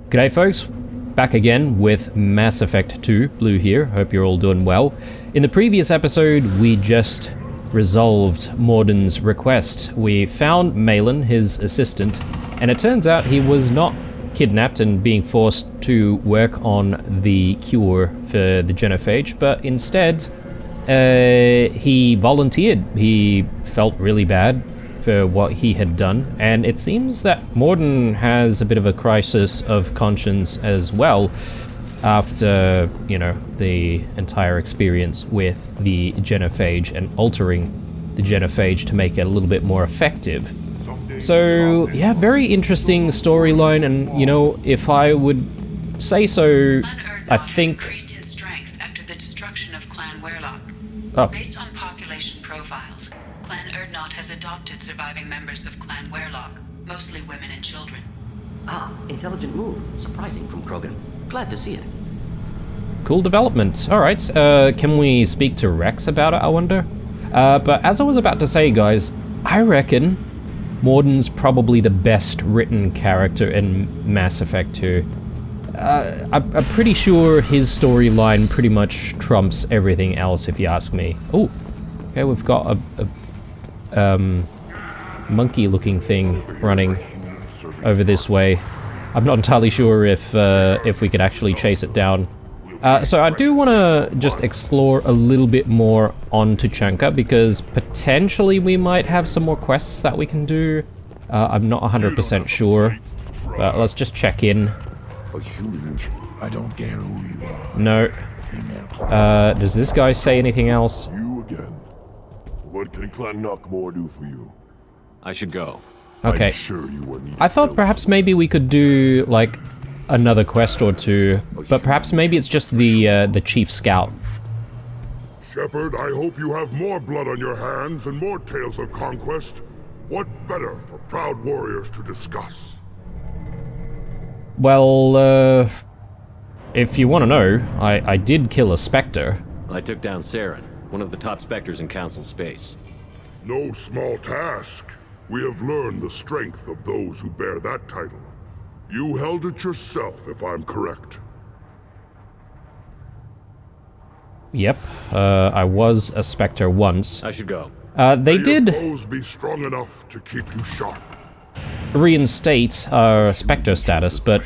G'day folks, back again with Mass Effect 2, Blue here, hope you're all doing well. In the previous episode, we just resolved Morden's request. We found Malin, his assistant, and it turns out he was not kidnapped and being forced to work on the cure for the genophage, but instead, he volunteered. He felt really bad for what he had done, and it seems that Morden has a bit of a crisis of conscience as well after, you know, the entire experience with the genophage and altering the genophage to make it a little bit more effective. So, yeah, very interesting storyline, and, you know, if I would say so, I think... increased in strength after the destruction of Clan Werlock. Oh. Based on population profiles, Clan Erdnot has adopted surviving members of Clan Werlock, mostly women and children. Ah, intelligent move. Surprising from Krogan. Glad to see it. Cool development. Alright, can we speak to Rex about it, I wonder? But as I was about to say, guys, I reckon Morden's probably the best written character in Mass Effect 2. I'm pretty sure his storyline pretty much trumps everything else, if you ask me. Oh, okay, we've got a monkey-looking thing running over this way. I'm not entirely sure if we could actually chase it down. So I do want to just explore a little bit more on Tuchanka, because potentially we might have some more quests that we can do. I'm not 100% sure, but let's just check in. I don't care who you are. No. Does this guy say anything else? You again. What can Clan Knockmore do for you? I should go. Okay. I'm sure you wouldn't. I thought perhaps maybe we could do, like, another quest or two, but perhaps maybe it's just the Chief Scout. Shepard, I hope you have more blood on your hands and more tales of conquest. What better for proud warriors to discuss? Well, if you want to know, I did kill a Spectre. I took down Saren, one of the top Spectres in Council space. No small task. We have learned the strength of those who bear that title. You held it yourself, if I'm correct. Yep, I was a Spectre once. I should go. They May your did foes be strong enough to keep you sharp. reinstate our Spectre status, but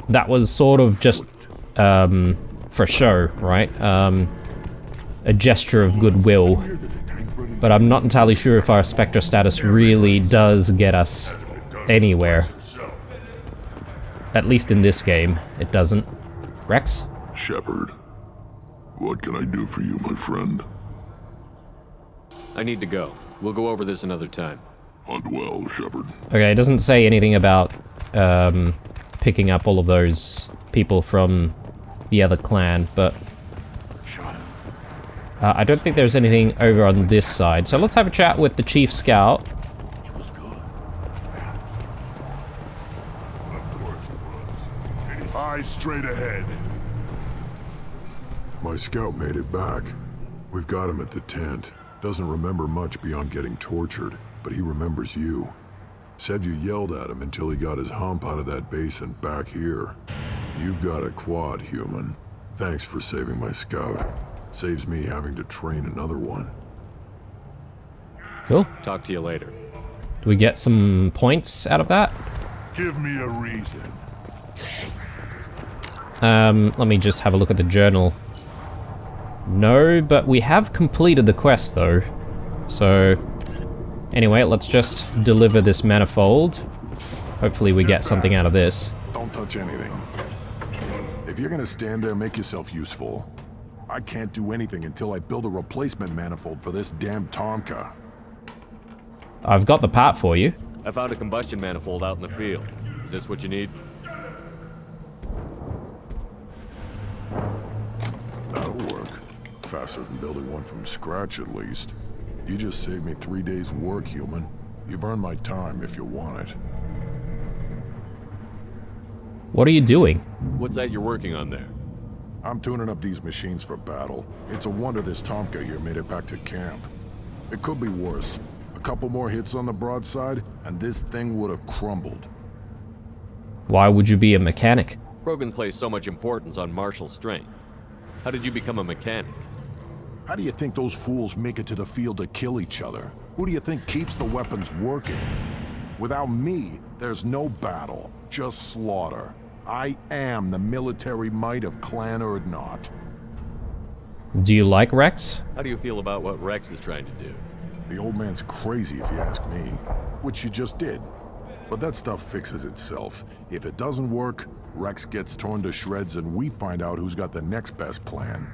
that was sort of just, for show, right? A gesture of goodwill. But I'm not entirely sure if our Spectre status really does get us anywhere. At least in this game, it doesn't. Rex? Shepard, what can I do for you, my friend? I need to go. We'll go over this another time. Hunt well, Shepard. Okay, it doesn't say anything about picking up all of those people from the other clan, but I don't think there's anything over on this side. So let's have a chat with the Chief Scout. Eyes straight ahead. My scout made it back. We've got him at the tent. Doesn't remember much beyond getting tortured, but he remembers you. Said you yelled at him until he got his hump out of that base and back here. You've got a quad, human. Thanks for saving my scout. Saves me having to train another one. Cool. Talk to you later. Do we get some points out of that? Give me a reason. Let me just have a look at the journal. No, but we have completed the quest though. So, anyway, let's just deliver this manifold. Hopefully we get something out of this. Don't touch anything. If you're gonna stand there, make yourself useful. I can't do anything until I build a replacement manifold for this damn Tomka. I've got the part for you. I found a combustion manifold out in the field. Is this what you need? That'll work. Faster than building one from scratch, at least. You just saved me 3 days' work, human. You've earned my time if you want it. What are you doing? What's that you're working on there? I'm tuning up these machines for battle. It's a wonder this Tomka here made it back to camp. It could be worse. A couple more hits on the broadside, and this thing would have crumbled. Why would you be a mechanic? Krogan's placed so much importance on martial strength. How did you become a mechanic? How do you think those fools make it to the field to kill each other? Who do you think keeps the weapons working? Without me, there's no battle, just slaughter. I am the military might of Clan Urdnot. Do you like Rex? How do you feel about what Rex is trying to do? The old man's crazy if you ask me, which you just did. But that stuff fixes itself. If it doesn't work, Rex gets torn to shreds and we find out who's got the next best plan.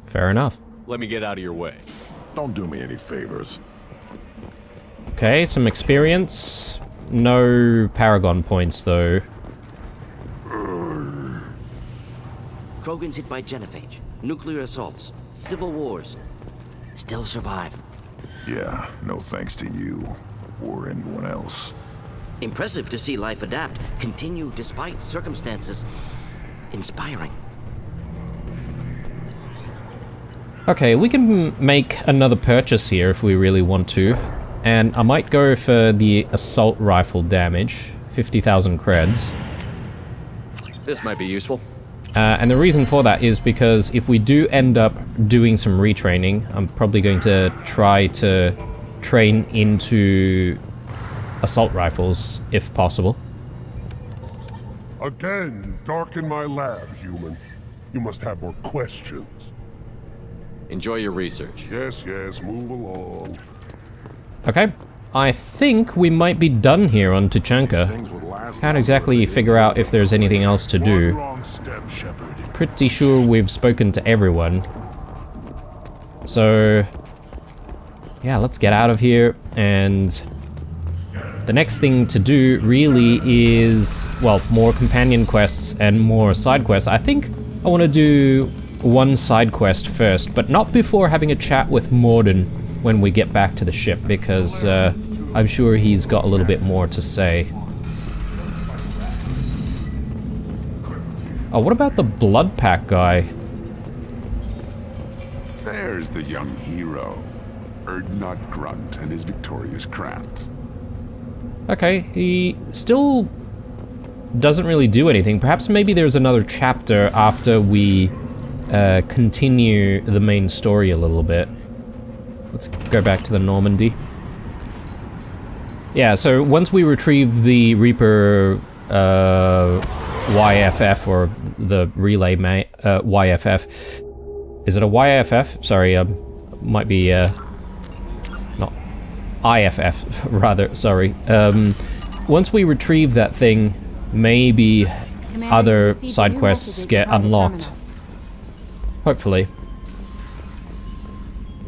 Fair enough. Let me get out of your way. Don't do me any favors. Okay, some experience. No Paragon points, though. Krogan's hit by genophage, nuclear assaults, civil wars. Still survive. Yeah, no thanks to you. Or anyone else. Impressive to see life adapt, continue despite circumstances. Inspiring. Okay, we can make another purchase here if we really want to. And I might go for the assault rifle damage. 50,000 creds. This might be useful. And the reason for that is because if we do end up doing some retraining, I'm probably going to try to train into assault rifles, if possible. Again, darken my lab, human. You must have more questions. Enjoy your research. Yes, move along. Okay, I think we might be done here on Tuchanka. Can't exactly figure out if there's anything else to do. One wrong step, Shepard. Pretty sure we've spoken to everyone. So, yeah, let's get out of here, and the next thing to do really is, well, more companion quests and more side quests. I think I want to do one side quest first, but not before having a chat with Mordin when we get back to the ship, because I'm sure he's got a little bit more to say. Oh, what about the Blood Pack guy? There's the young hero. Urdnot Grunt and his victorious craft. Okay, he still doesn't really do anything. Perhaps maybe there's another chapter after we continue the main story a little bit. Let's go back to the Normandy. Yeah, so once we retrieve the Reaper YFF, or the relay YFF. Is it a YFF? Sorry, might be not IFF, rather, sorry. Once we retrieve that thing, maybe other side quests get unlocked. Hopefully.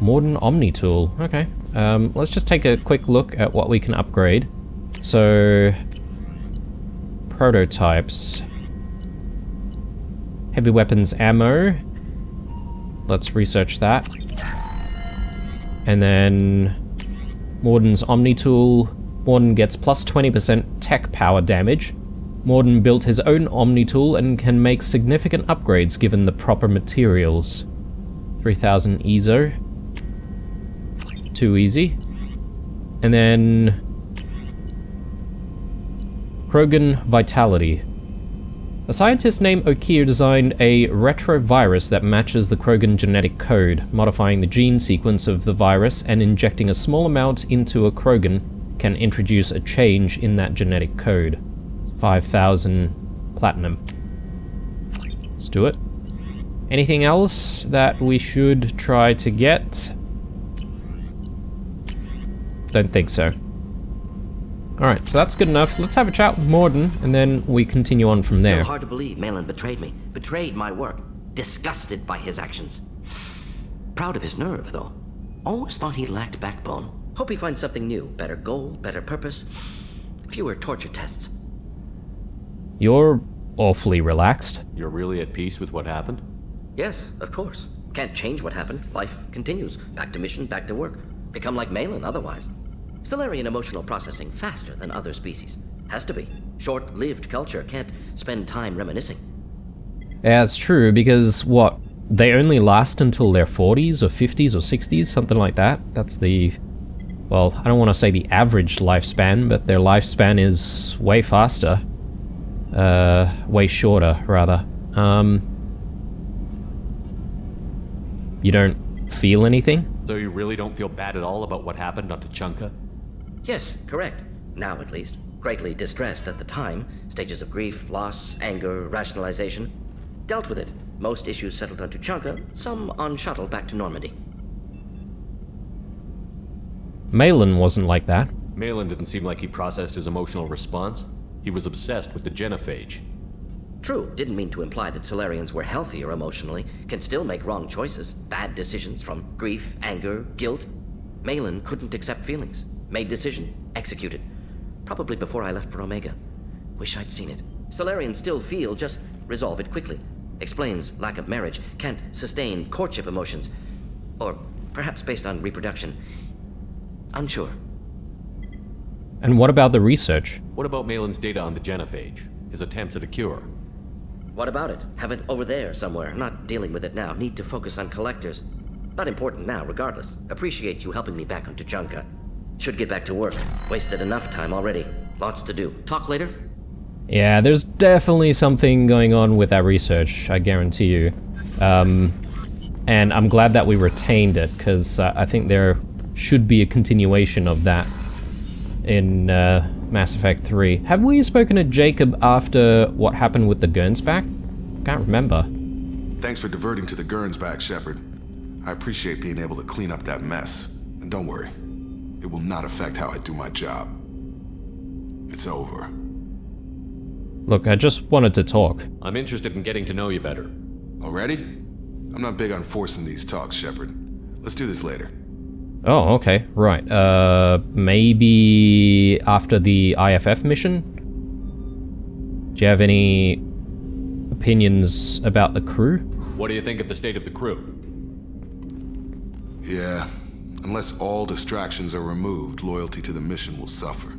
Mordin Omni Tool. Okay. Let's just take a quick look at what we can upgrade. So, prototypes. Heavy weapons ammo. Let's research that. And then Mordin's Omni Tool. Mordin gets plus 20% tech power damage. Mordin built his own Omni Tool and can make significant upgrades given the proper materials. 3000 EZO. Too easy. And then Krogan Vitality. A scientist named Okier designed a retrovirus that matches the Krogan genetic code, modifying the gene sequence of the virus and injecting a small amount into a Krogan can introduce a change in that genetic code. 5,000 platinum. Let's do it. Anything else that we should try to get? Don't think so. Alright, so that's good enough. Let's have a chat with Mordin, and then we continue on from there. Still hard to believe Malin betrayed me. Betrayed my work. Disgusted by his actions. Proud of his nerve, though. Always thought he lacked backbone. Hope he finds something new. Better goal, better purpose. Fewer torture tests. You're awfully relaxed. You're really at peace with what happened? Yes, of course. Can't change what happened. Life continues. Back to mission, back to work. Become like Malin otherwise. Solarian emotional processing faster than other species. Has to be. Short-lived culture can't spend time reminiscing. Yeah, it's true, because what? They only last until their 40s or 50s or 60s, something like that. That's the... well, I don't want to say the average lifespan, but their lifespan is way faster. way shorter, rather. You don't feel anything? So you really don't feel bad at all about what happened on Tuchanka? Yes, correct. Now, at least. Greatly distressed at the time. Stages of grief, loss, anger, rationalization. Dealt with it. Most issues settled on Tuchanka, some on shuttle back to Normandy. Malin wasn't like that. Malin didn't seem like he processed his emotional response. He was obsessed with the genophage. True, didn't mean to imply that Solarians were healthier emotionally, can still make wrong choices, bad decisions from grief, anger, guilt. Malin couldn't accept feelings. Made decision, executed. Probably before I left for Omega. Wish I'd seen it. Solarians still feel, just resolve it quickly. Explains lack of marriage, can't sustain courtship emotions. Or perhaps based on reproduction. Unsure. And what about the research? What about Malin's data on the genophage? His attempts at a cure? What about it? Have it over there somewhere. Not dealing with it now. Need to focus on collectors. Not important now, regardless. Appreciate you helping me back on Tuchanka. Should get back to work. Wasted enough time already. Lots to do. Talk later? Yeah, there's definitely something going on with that research, I guarantee you. And I'm glad that we retained it, because I think there should be a continuation of that in Mass Effect 3. Have we spoken to Jacob after what happened with the Gernsback? Can't remember. Thanks for diverting to the Gernsback, Shepard. I appreciate being able to clean up that mess. And don't worry, it will not affect how I do my job. It's over. Look, I just wanted to talk. I'm interested in getting to know you better. Already? I'm not big on forcing these talks, Shepard. Let's do this later. Oh, okay, right. Maybe after the IFF mission? Do you have any opinions about the crew? What do you think of the state of the crew? Yeah, unless all distractions are removed, loyalty to the mission will suffer.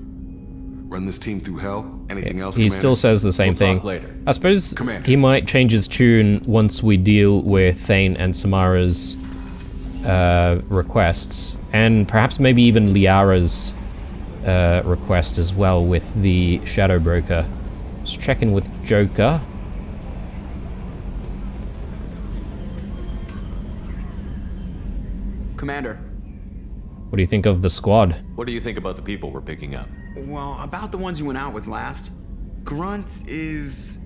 Run this team through hell? Anything else, He Commander? still says the same We'll thing. talk later. I suppose Commander. he might change his tune once we deal with Thane and Samara's requests, and perhaps maybe even Liara's request as well with the Shadow Broker. Let's check in with Joker. Commander. What do you think of the squad? What do you think about the people we're picking up? Well, about the ones you went out with last, Grunt is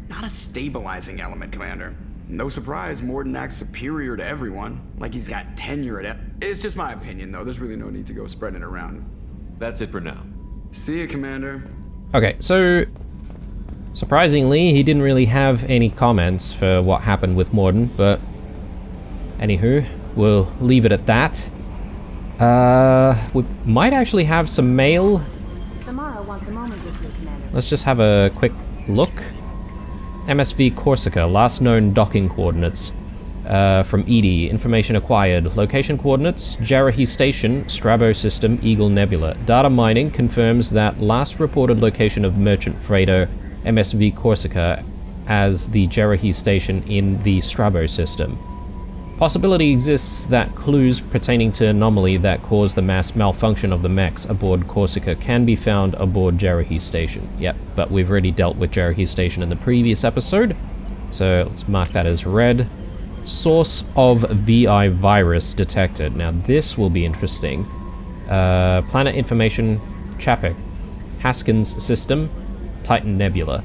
not a stabilizing element, Commander. No surprise, Mordin acts superior to everyone, like he's got tenure at It's just my opinion, though. There's really no need to go spreading it around. That's it for now. See you, Commander. Okay, so surprisingly, he didn't really have any comments for what happened with Mordin, but anywho, we'll leave it at that. We might actually have some mail. Samara wants a moment with you, Commander. Let's just have a quick look. MSV Corsica, last known docking coordinates. From EDI, information acquired. Location coordinates, Jarahi Station, Strabo System, Eagle Nebula. Data mining confirms that last reported location of merchant freighter MSV Corsica as the Jarahi Station in the Strabo System. Possibility exists that clues pertaining to anomaly that caused the mass malfunction of the mechs aboard Corsica can be found aboard Jarahi Station. Yep, but we've already dealt with Jarahi Station in the previous episode, so let's mark that as red. Source of VI virus detected. Now this will be interesting. Planet information, Chapek. Haskins system, Titan Nebula.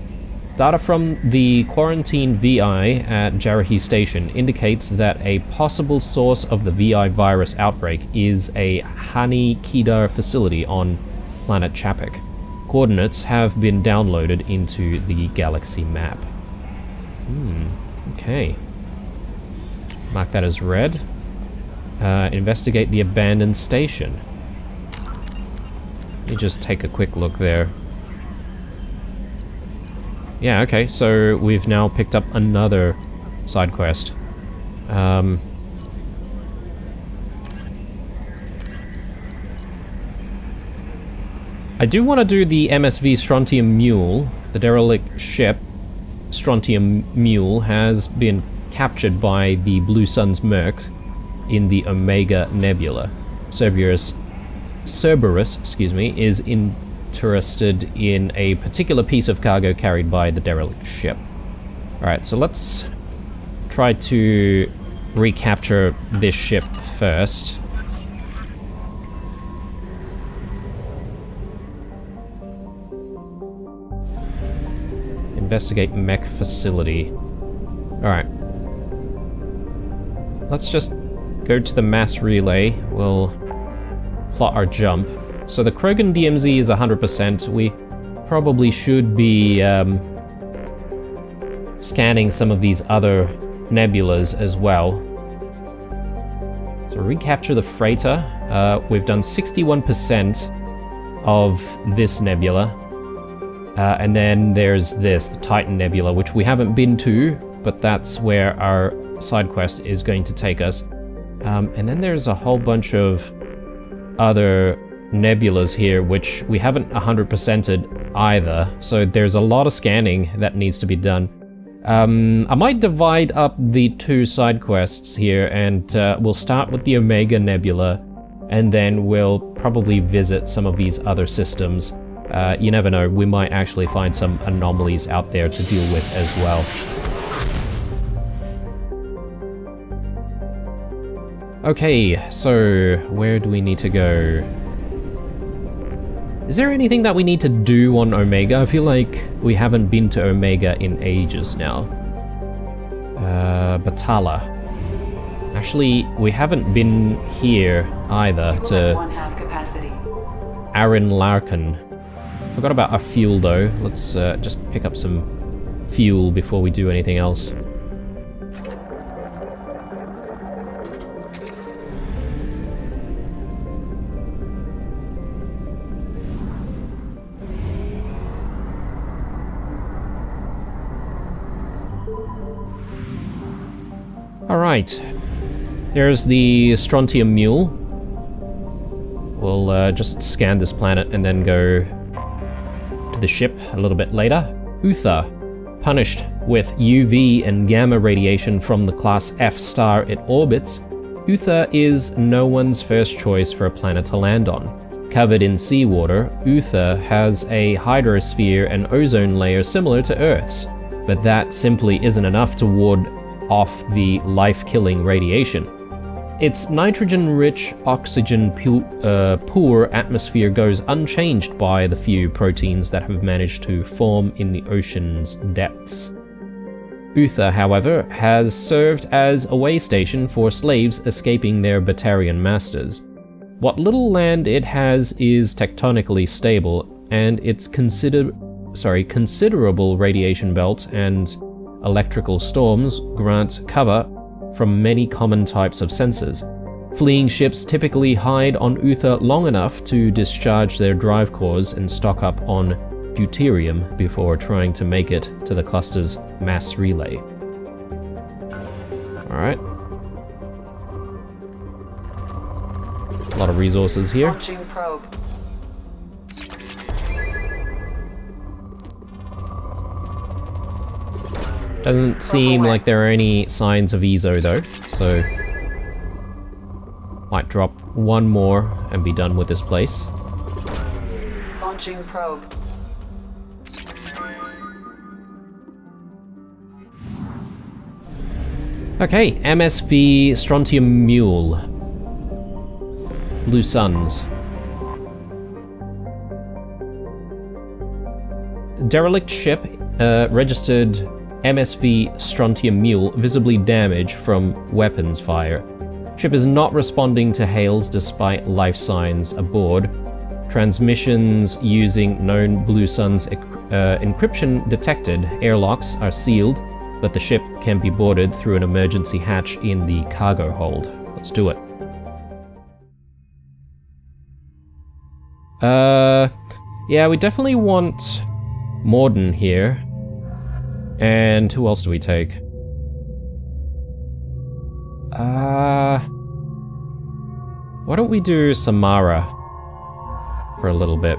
Data from the quarantine VI at Jarahi Station indicates that a possible source of the VI virus outbreak is a Hani Kedar facility on planet Chapek. Coordinates have been downloaded into the galaxy map. Okay. Mark that as red. Investigate the abandoned station. Let me just take a quick look there. Yeah, okay, so we've now picked up another side quest. I do want to do the MSV Strontium Mule. The derelict ship, Strontium Mule, has been captured by the Blue Sun's mercs in the Omega Nebula. Cerberus, is interested in a particular piece of cargo carried by the derelict ship. Alright, so let's try to recapture this ship first. Investigate mech facility. Alright. Let's just go to the mass relay. We'll plot our jump. So the Krogan DMZ is 100%. We probably should be scanning some of these other nebulas as well. So recapture the freighter. We've done 61% of this nebula. And then there's this, the Titan Nebula, which we haven't been to, but that's where our side quest is going to take us. And then there's a whole bunch of other nebulas here, which we haven't 100%ed either. So there's a lot of scanning that needs to be done. I might divide up the two side quests here, and we'll start with the Omega Nebula, and then we'll probably visit some of these other systems. You never know, we might actually find some anomalies out there to deal with as well. Okay, so where do we need to go? Is there anything that we need to do on Omega? I feel like we haven't been to Omega in ages now. Batala. Actually, we haven't been here either to Aaron Larkin. Forgot about our fuel though. Let's just pick up some fuel before we do anything else. Alright. There's the Strontium Mule. We'll just scan this planet and then go to the ship a little bit later. Uther. Punished with UV and gamma radiation from the class F star it orbits, Uther is no one's first choice for a planet to land on. Covered in seawater, Uther has a hydrosphere and ozone layer similar to Earth's, but that simply isn't enough to ward off the life-killing radiation. Its nitrogen-rich, oxygen-poor atmosphere goes unchanged by the few proteins that have managed to form in the ocean's depths. Uther, however, has served as a way station for slaves escaping their Batarian masters. What little land it has is tectonically stable, and its considerable radiation belt and electrical storms grant cover from many common types of sensors. Fleeing ships typically hide on Uther long enough to discharge their drive cores and stock up on deuterium before trying to make it to the cluster's mass relay. Alright. A lot of resources here. Launching probe. Doesn't seem like there are any signs of Ezo though, so might drop one more and be done with this place. Launching probe. Okay, MSV Strontium Mule. Blue Suns. Derelict ship registered MSV Strontium Mule visibly damaged from weapons fire. Ship is not responding to hails despite life signs aboard. Transmissions using known Blue Suns encryption detected. Airlocks are sealed, but the ship can be boarded through an emergency hatch in the cargo hold. Let's do it. Yeah, we definitely want Morden here. And who else do we take? Why don't we do Samara for a little bit?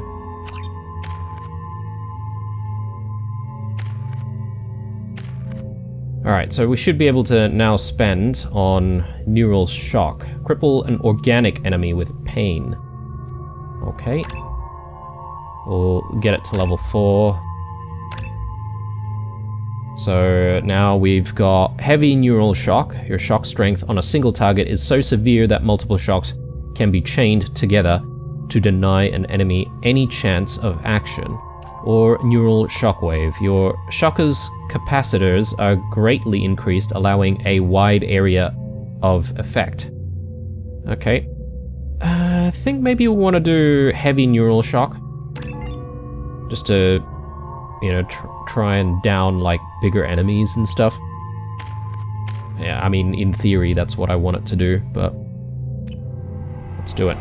Alright, so we should be able to now spend on Neural Shock. Cripple an organic enemy with pain. Okay. We'll get it to level 4. So now we've got heavy neural shock. Your shock strength on a single target is so severe that multiple shocks can be chained together to deny an enemy any chance of action. Or neural shockwave. Your shocker's capacitors are greatly increased, allowing a wide area of effect. Okay. I think maybe we'll want to do heavy neural shock. Just to, you know, try and down, like, bigger enemies and stuff. Yeah, I mean, in theory, that's what I want it to do, but let's do it.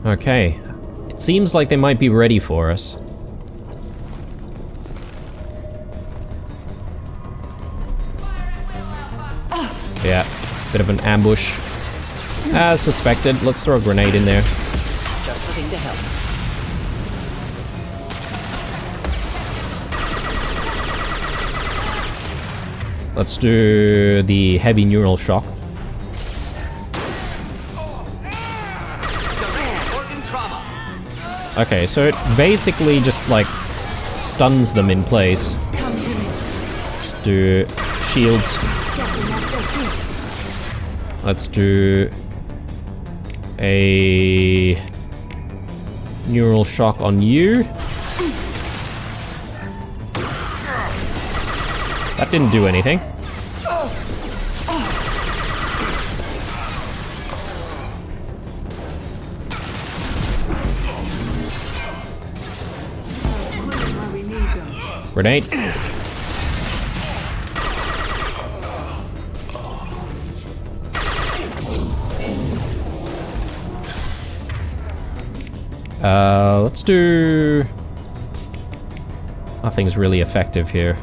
Okay. It seems like they might be ready for us. Yeah, bit of an ambush. As suspected, let's throw a grenade in there. Just looking to help. Let's do the heavy neural shock. Okay, so it basically just, like, stuns them in place. Let's do shields. Let's do a neural shock on you. That didn't do anything. Grenade. Let's do... Nothing's really effective here.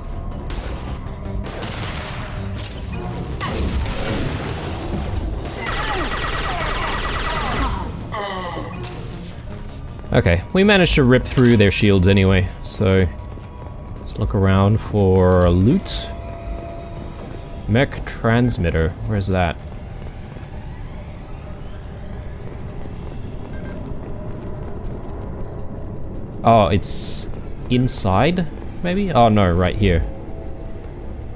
Okay, we managed to rip through their shields anyway, so... Let's look around for loot. Mech transmitter, where's that? Oh, it's inside, maybe? Oh no, right here.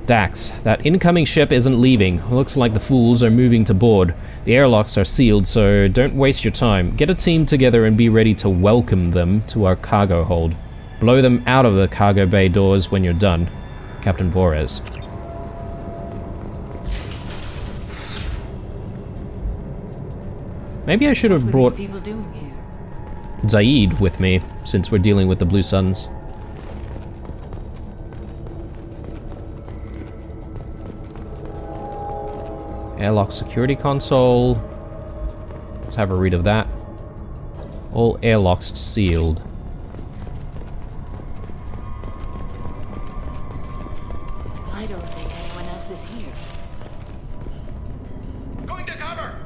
Dax, that incoming ship isn't leaving. Looks like the fools are moving to board. The airlocks are sealed, so don't waste your time. Get a team together and be ready to welcome them to our cargo hold. Blow them out of the cargo bay doors when you're done. Captain Voorhees. Maybe I should have brought Zaid with me, since we're dealing with the Blue Suns. Airlock security console. Let's have a read of that. All airlocks sealed. I don't think anyone else is here. Going to cover!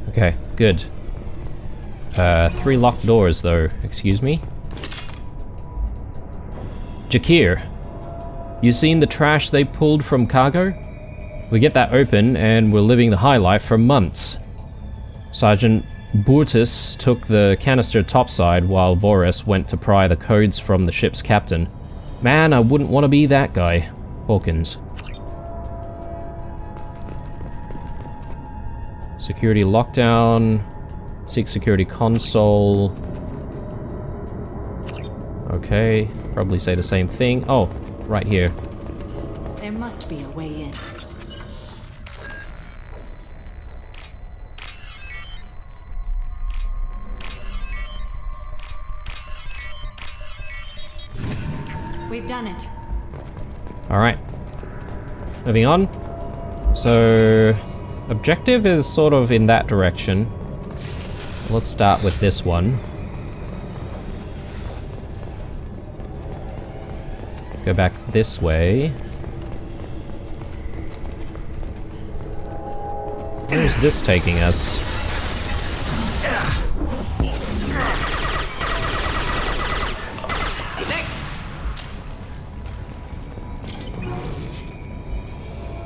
Okay, good. 3 locked doors, though. Excuse me? Jakir, you seen the trash they pulled from cargo? We get that open, and we're living the high life for months. Sergeant Burtis took the canister topside while Voris went to pry the codes from the ship's captain. Man, I wouldn't want to be that guy. Hawkins. Security lockdown. Seek security console. Okay, probably say the same thing. Oh, right here. There must be a way in. We've done it. Alright. Moving on. So, Objective is sort of in that direction. Let's start with this one. Go back this way. Where's this taking us?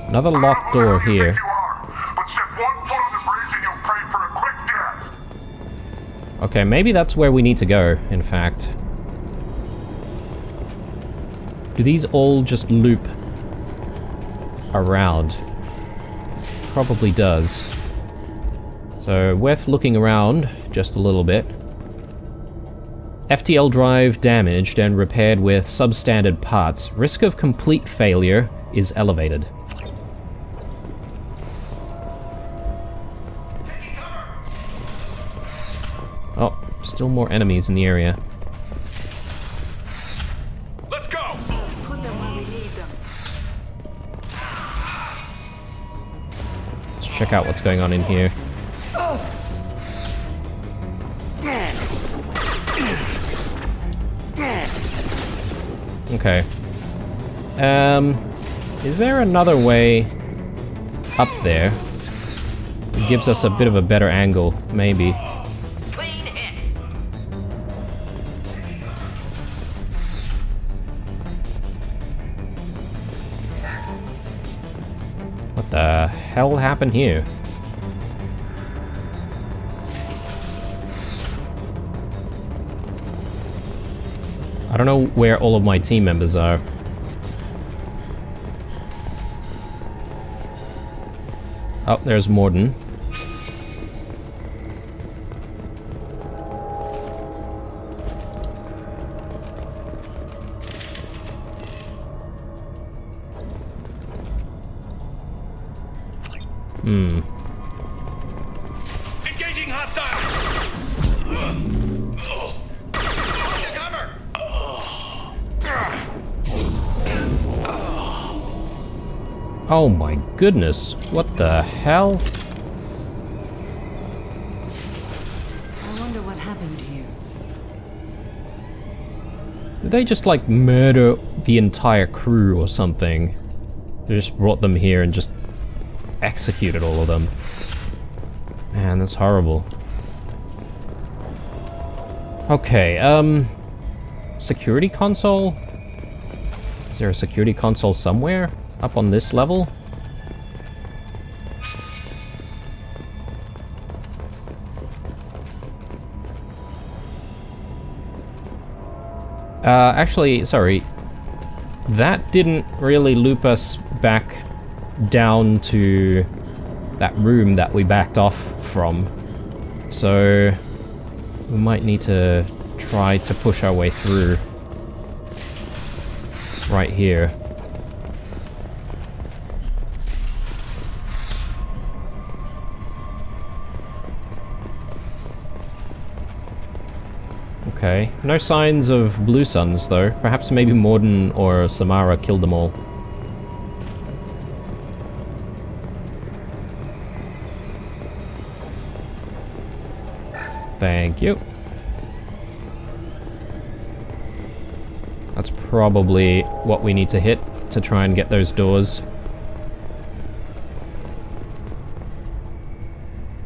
Another locked door here. Okay, maybe that's where we need to go, in fact. Do these all just loop around? Probably does. So, worth looking around just a little bit. FTL drive damaged and repaired with substandard parts. Risk of complete failure is elevated. Oh, still more enemies in the area. Let's go! Put them where we need them. Let's check out what's going on in here. Okay. Is there another way up there? It gives us a bit of a better angle, maybe. What the hell happened here? I don't know where all of my team members are. Oh, there's Morden. Engaging hostile! Oh my goodness, what the hell? I wonder what happened here. Did they just like murder the entire crew or something? They just brought them here and just executed all of them. Man, that's horrible. Okay, security console? Is there a security console somewhere? Up on this level? Actually, sorry. That didn't really loop us back down to that room that we backed off from. So we might need to try to push our way through right here. Okay, no signs of Blue Suns though. Perhaps maybe Morden or Samara killed them all. Thank you. That's probably what we need to hit to try and get those doors.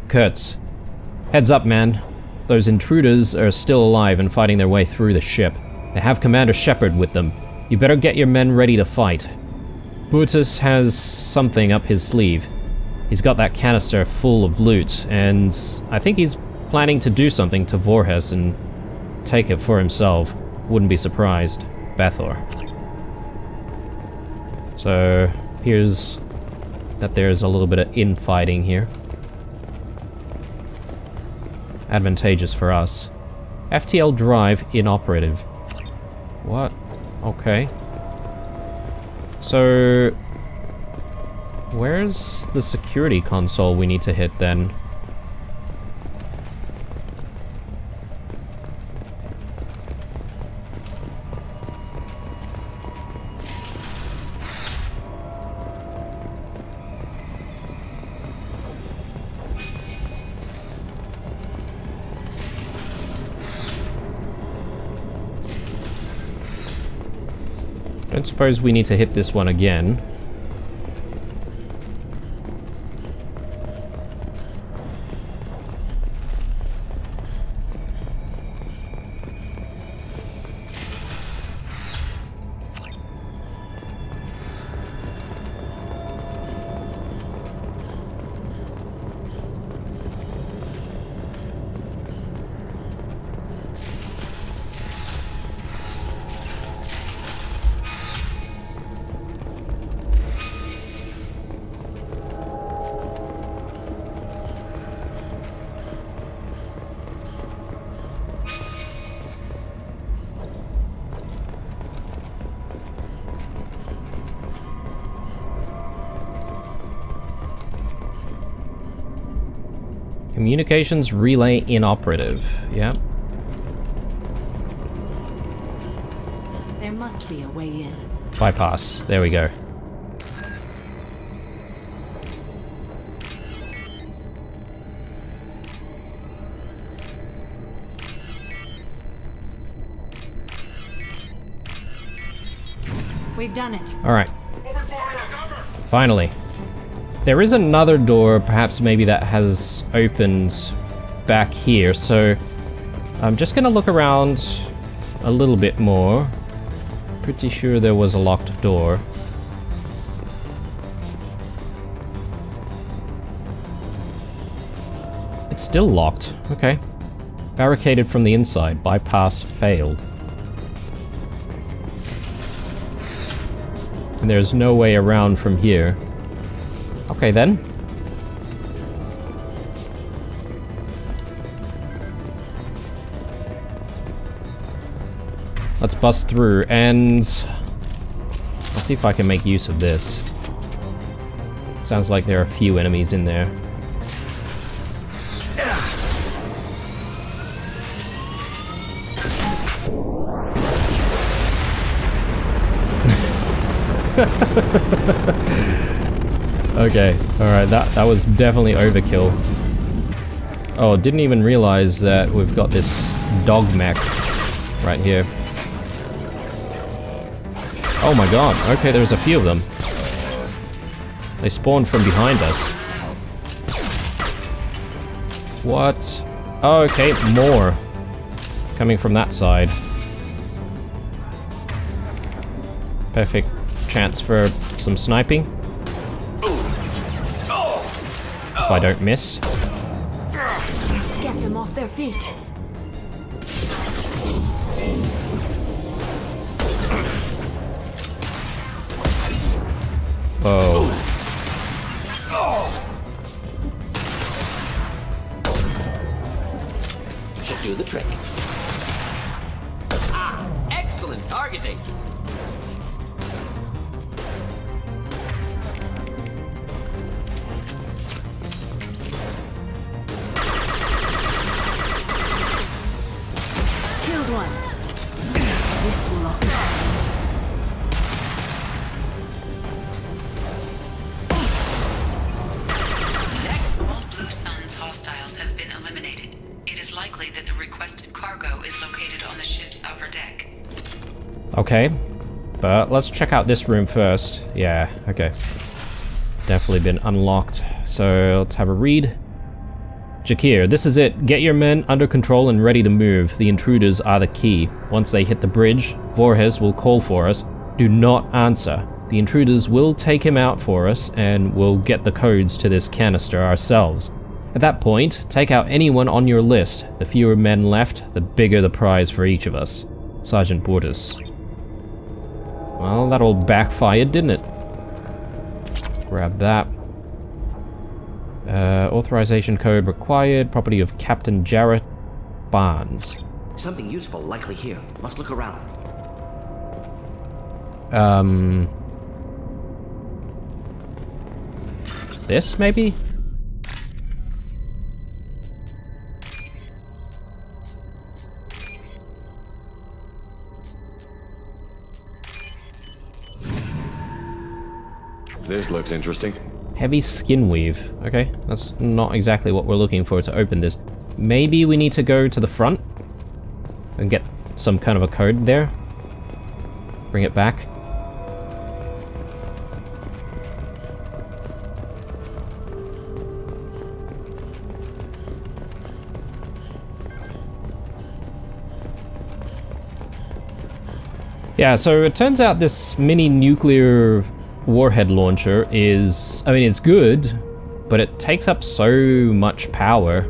Kurtz, heads up, man. Those intruders are still alive and fighting their way through the ship. They have Commander Shepard with them. You better get your men ready to fight. Brutus has something up his sleeve. He's got that canister full of loot, and I think he's planning to do something to Voorhis and take it for himself. Wouldn't be surprised. Bathor. So, here's that there's a little bit of infighting here. Advantageous for us. FTL drive inoperative. What? Okay. So, where's the security console we need to hit then? don't suppose we need to hit this one again. Communications relay inoperative. Yeah. There must be a way in. Bypass. There we go. We've done it. Alright. Finally. There is another door, perhaps maybe that has opened back here, so I'm just gonna look around a little bit more. Pretty sure there was a locked door. It's still locked. Okay. Barricaded from the inside. Bypass failed. And there's no way around from here. Okay then. Let's bust through and let's see if I can make use of this. Sounds like there are a few enemies in there. Okay, alright, that was definitely overkill. Oh, didn't even realize that we've got this dog mech right here. Oh my god, okay, there's a few of them. They spawned from behind us. What? Oh, okay, more. Coming from that side. Perfect chance for some sniping. If I don't miss. Get them off their feet. Oh. Should do the trick. Ah, excellent targeting. Killed one. This will lock. All Blue Sun's hostiles have been eliminated. It is likely that the requested cargo is located on the ship's upper deck. Okay. But let's check out this room first. Yeah, okay. Definitely been unlocked. So let's have a read. Jakir, this is it. Get your men under control and ready to move. The intruders are the key. Once they hit the bridge, Voorhees will call for us. Do not answer. The intruders will take him out for us, and we'll get the codes to this canister ourselves. At that point, take out anyone on your list. The fewer men left, the bigger the prize for each of us. Sergeant Bortus. Well, that all backfired, didn't it? Grab that. Authorization code required. Property of Captain Jarrett Barnes. Something useful likely here. Must look around. This, maybe? This looks interesting. Heavy skin weave. Okay, that's not exactly what we're looking for to open this. Maybe we need to go to the front and get some kind of a code there. Bring it back. Yeah, so it turns out this mini nuclear warhead launcher is, I mean, it's good, but it takes up so much power.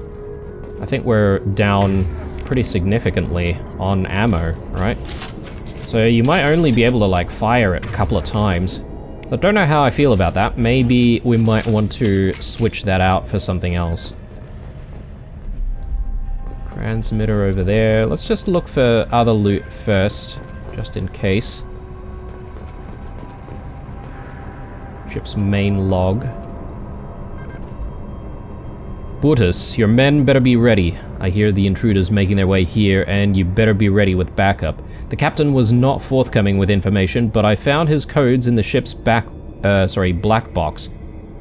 I think we're down pretty significantly on ammo, right? So you might only be able to like fire it a couple of times. So I don't know how I feel about that. Maybe we might want to switch that out for something else. Transmitter over there. Let's just look for other loot first, just in case. Ship's main log. Brutus, your men better be ready. I hear the intruders making their way here, and you better be ready with backup. The captain was not forthcoming with information, but I found his codes in the ship's black box.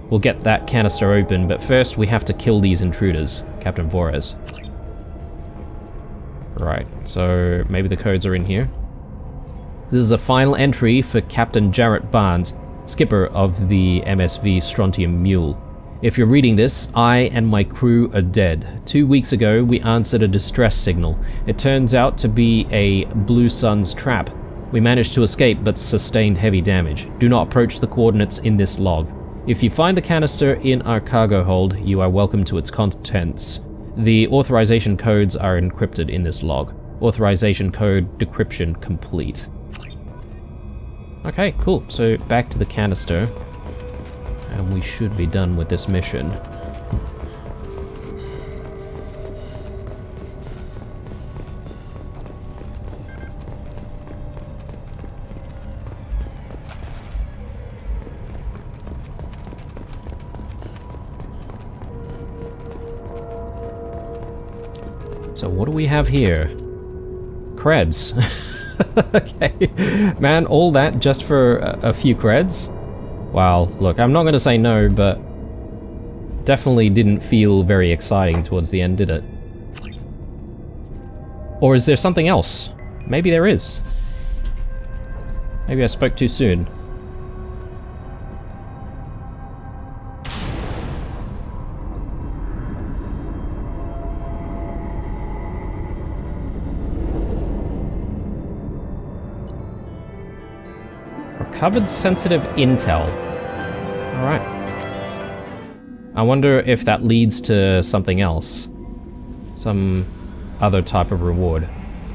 We'll get that canister open, but first we have to kill these intruders. Captain Voorhees. Right, so maybe the codes are in here. This is a final entry for Captain Jarrett Barnes, skipper of the MSV Strontium Mule. If you're reading this, I and my crew are dead. 2 weeks ago, we answered a distress signal. It turns out to be a Blue Sun's trap. We managed to escape but sustained heavy damage. Do not approach the coordinates in this log. If you find the canister in our cargo hold, you are welcome to its contents. The authorization codes are encrypted in this log. Authorization code decryption complete. Okay, cool. So back to the canister. And we should be done with this mission. So what do we have here? Creds. Okay. Man, all that just for a few creds? Wow, look, I'm not going to say no, but definitely didn't feel very exciting towards the end, did it? Or is there something else? Maybe there is. Maybe I spoke too soon. Recovered sensitive intel. Alright. I wonder if that leads to something else. Some other type of reward.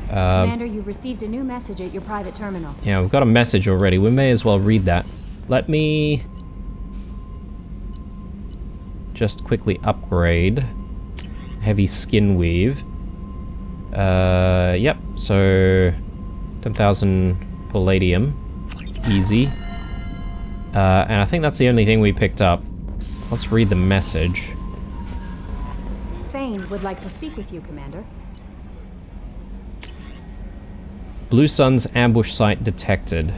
Commander, you've received a new message at your private terminal. Yeah, we've got a message already. We may as well read that. Let me just quickly upgrade. Heavy skin weave. Yep, so 10,000 palladium. Easy. And I think that's the only thing we picked up. Let's read the message. Thane would like to speak with you, Commander. Blue Sun's ambush site detected.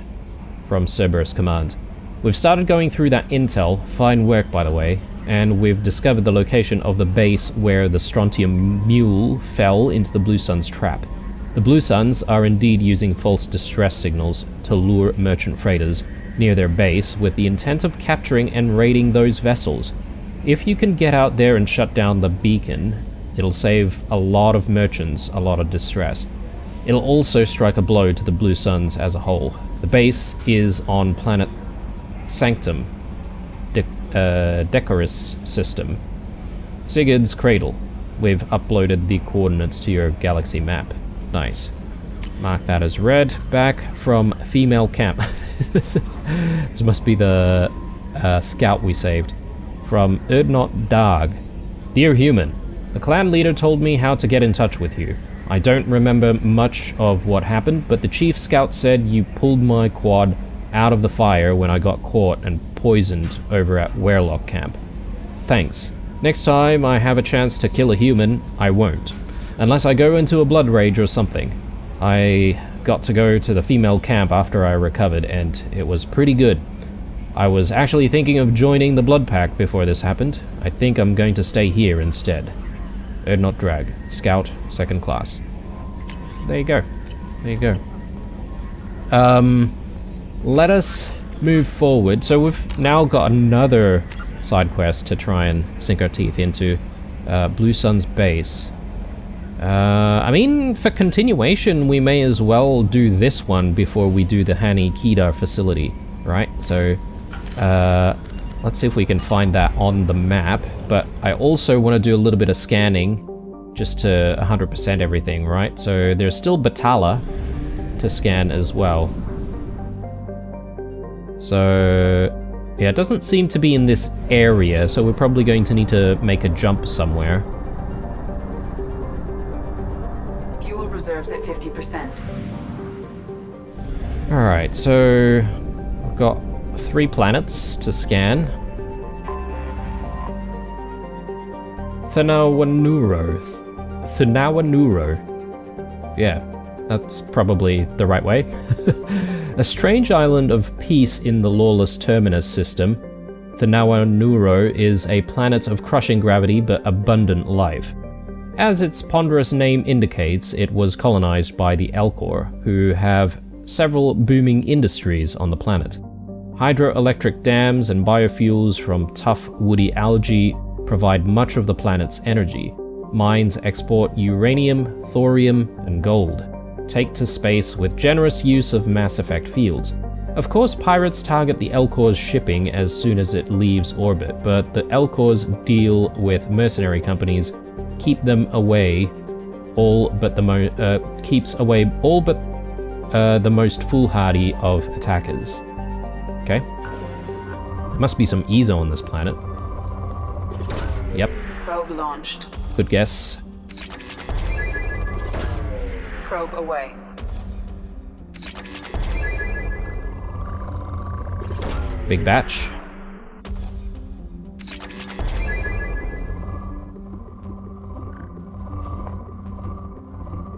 From Cerberus Command. We've started going through that intel, fine work by the way, and we've discovered the location of the base where the Strontium Mule fell into the Blue Sun's trap. The Blue Suns are indeed using false distress signals to lure merchant freighters near their base with the intent of capturing and raiding those vessels. If you can get out there and shut down the beacon, it'll save a lot of merchants a lot of distress. It'll also strike a blow to the Blue Suns as a whole. The base is on planet Sanctum, Decorus system. Sigurd's Cradle. We've uploaded the coordinates to your galaxy map. Nice. Mark that as read. Back from female camp. This must be the scout we saved. From Erdnot Darg. Dear human, the clan leader told me how to get in touch with you. I don't remember much of what happened, but the chief scout said you pulled my quad out of the fire when I got caught and poisoned over at Werlock camp. Thanks. Next time I have a chance to kill a human, I won't. Unless I go into a blood rage or something. I got to go to the female camp after I recovered, and it was pretty good. I was actually thinking of joining the Blood Pack before this happened. I think I'm going to stay here instead. Erdnot Drag, Scout, 2nd class. There you go. There you go. Let us move forward. So we've now got another side quest to try and sink our teeth into. Blue Sun's base. I mean, for continuation, we may as well do this one before we do the Hani Kedar facility, right? So, let's see if we can find that on the map, but I also want to do a little bit of scanning just to 100% everything, right? So there's still Batala to scan as well. So, yeah, it doesn't seem to be in this area, so we're probably going to need to make a jump somewhere. Fuel reserves at 50%. Alright, so we've got 3 planets to scan. Thunawanuro. Yeah, that's probably the right way. A strange island of peace in the lawless Terminus system, Thunawanuro is a planet of crushing gravity but abundant life. As its ponderous name indicates, it was colonized by the Elcor, who have several booming industries on the planet. Hydroelectric dams and biofuels from tough woody algae provide much of the planet's energy. Mines export uranium, thorium, and gold. Take to space with generous use of Mass Effect fields. Of course, pirates target the Elcor's shipping as soon as it leaves orbit, but the Elcor's deal with mercenary companies keep them away keeps away all but the most foolhardy of attackers. Okay. There must be some Ezo on this planet. Yep. Probe launched. Good guess. Probe away. Big batch.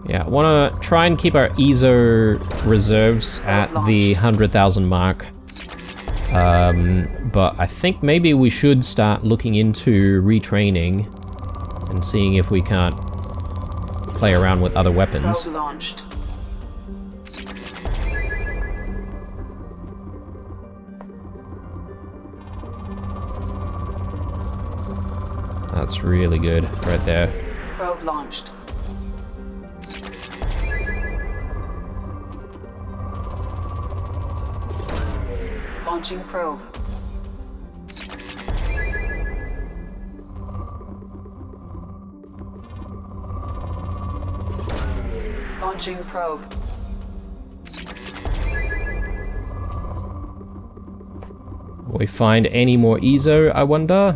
Yeah, I want to try and keep our Ezo reserves at the 100,000 mark. But I think maybe we should start looking into retraining and seeing if we can't play around with other weapons. Probe launched. That's really good right there. Probe launched. Launching probe. Launching probe. Will we find any more Ezo, I wonder?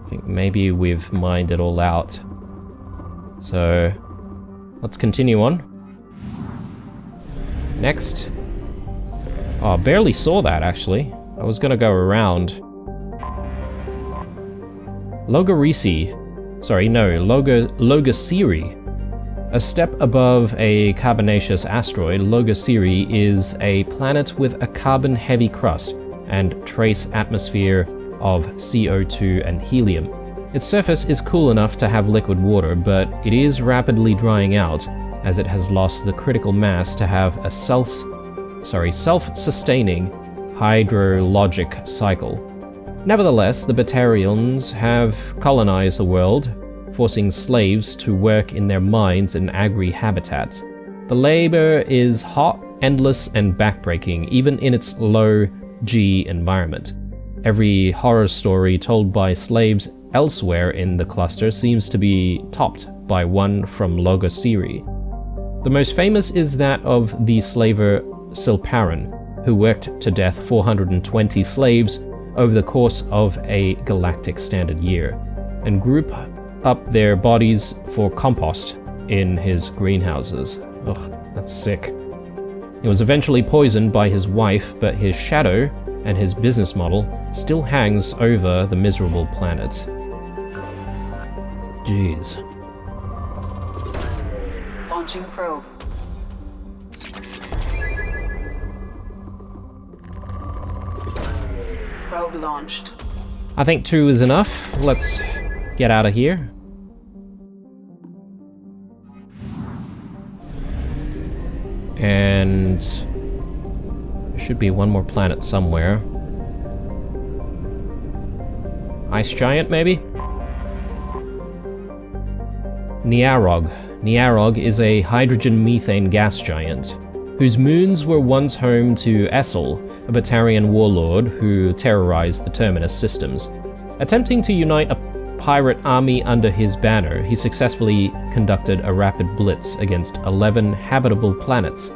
I think maybe we've mined it all out. So, let's continue on. Next. Oh, I barely saw that, actually. I was gonna go around. Logarisi. Sorry, no, Logasiri. A step above a carbonaceous asteroid, Logasiri is a planet with a carbon-heavy crust and trace atmosphere of CO2 and helium. Its surface is cool enough to have liquid water, but it is rapidly drying out as it has lost the critical mass to have a self-sustaining hydrologic cycle. Nevertheless, the Batarians have colonized the world, forcing slaves to work in their mines and agri-habitats. The labor is hot, endless, and backbreaking, even in its low-G environment. Every horror story told by slaves elsewhere in the cluster seems to be topped by one from Logosiri. The most famous is that of the slaver Silparan, who worked to death 420 slaves over the course of a galactic standard year, and group up their bodies for compost in his greenhouses. Ugh, that's sick. He was eventually poisoned by his wife, but his shadow and his business model still hangs over the miserable planet. Jeez. Launching probe. Probe launched. I think 2 is enough. Let's get out of here. And there should be one more planet somewhere. Ice giant, maybe? Niarog. Niarog is a hydrogen-methane gas giant, whose moons were once home to Essel, a Batarian warlord who terrorized the Terminus systems. Attempting to unite a pirate army under his banner, he successfully conducted a rapid blitz against 11 habitable planets.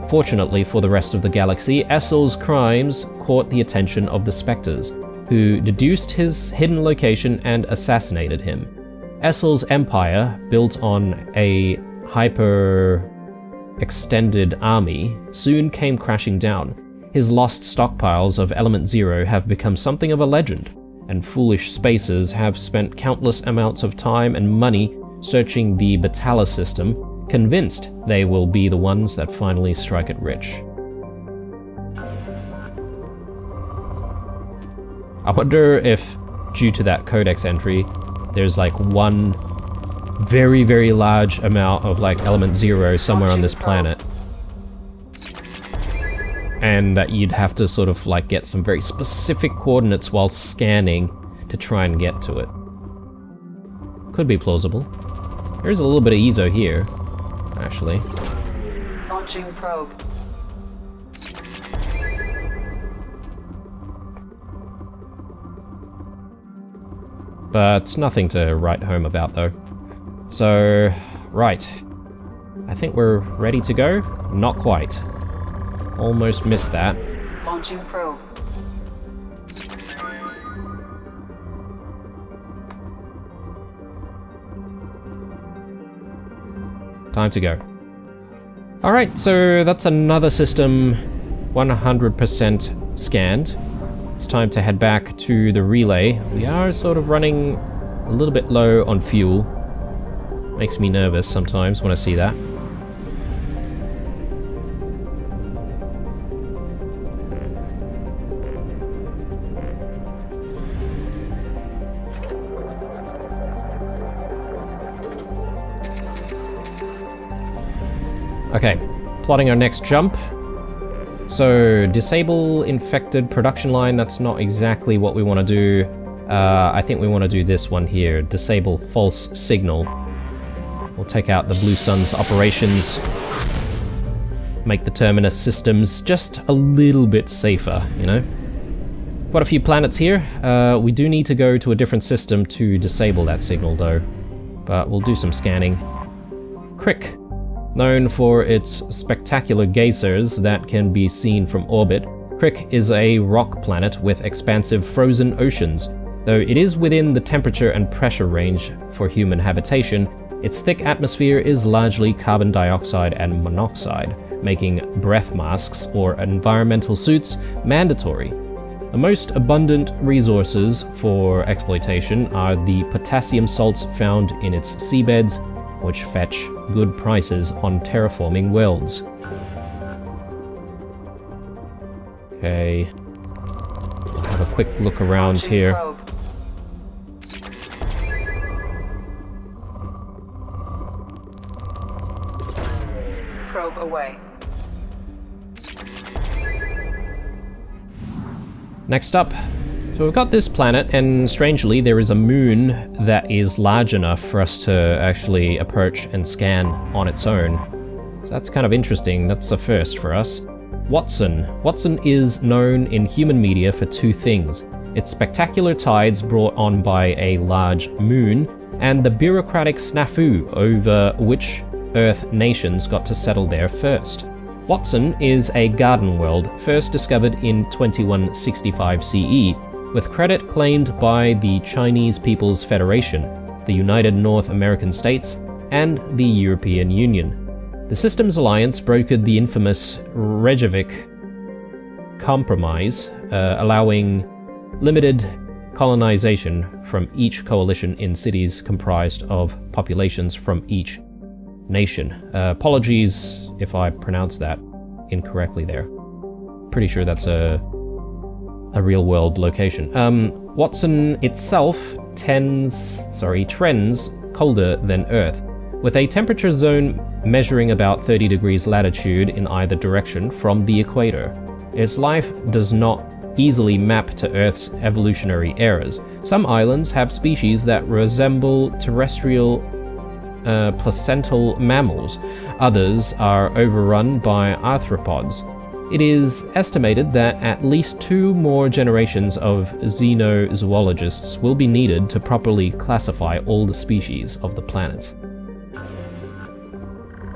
Fortunately for the rest of the galaxy, Essel's crimes caught the attention of the Spectres, who deduced his hidden location and assassinated him. Essel's empire, built on a hyper-extended army, soon came crashing down. His lost stockpiles of Element Zero have become something of a legend, and foolish spacers have spent countless amounts of time and money searching the Batala system, convinced they will be the ones that finally strike it rich. I wonder if, due to that codex entry, there's like one very, very large amount of like Element Zero somewhere on this planet, and that you'd have to sort of like get some very specific coordinates while scanning to try and get to it. Could be plausible. There's a little bit of Ezo here, actually. Launching probe. But nothing to write home about though. So, right. I think we're ready to go? Not quite. Almost missed that. Launching probe. Time to go. Alright, so that's another system 100% scanned. It's time to head back to the relay. We are sort of running a little bit low on fuel. Makes me nervous sometimes when I see that. Okay, plotting our next jump. So, disable infected production line, that's not exactly what we want to do. I think we want to do this one here, disable false signal. We'll take out the Blue Sun's operations, make the Terminus systems just a little bit safer, you know? Quite a few planets here. We do need to go to a different system to disable that signal though, but we'll do some scanning. Crick. Known for its spectacular geysers that can be seen from orbit, Crick is a rock planet with expansive frozen oceans. Though it is within the temperature and pressure range for human habitation, its thick atmosphere is largely carbon dioxide and monoxide, making breath masks or environmental suits mandatory. The most abundant resources for exploitation are the potassium salts found in its seabeds, which fetch good prices on terraforming worlds. Okay. Have a quick look around here. Probe away. Next up. So we've got this planet, and strangely there is a moon that is large enough for us to actually approach and scan on its own. So that's kind of interesting, that's a first for us. Watson. Watson is known in human media for two things: its spectacular tides brought on by a large moon, and the bureaucratic snafu over which Earth nations got to settle there first. Watson is a garden world first discovered in 2165 CE, with credit claimed by the Chinese People's Federation, the United North American States, and the European Union. The Systems Alliance brokered the infamous Reykjavik Compromise, allowing limited colonization from each coalition in cities comprised of populations from each nation. Apologies if I pronounced that incorrectly there. Pretty sure that's a real-world location. Watson itself trends colder than Earth, with a temperature zone measuring about 30 degrees latitude in either direction from the equator. Its life does not easily map to Earth's evolutionary eras. Some islands have species that resemble terrestrial placental mammals. Others are overrun by arthropods. It is estimated that at least 2 more generations of xenozoologists will be needed to properly classify all the species of the planet.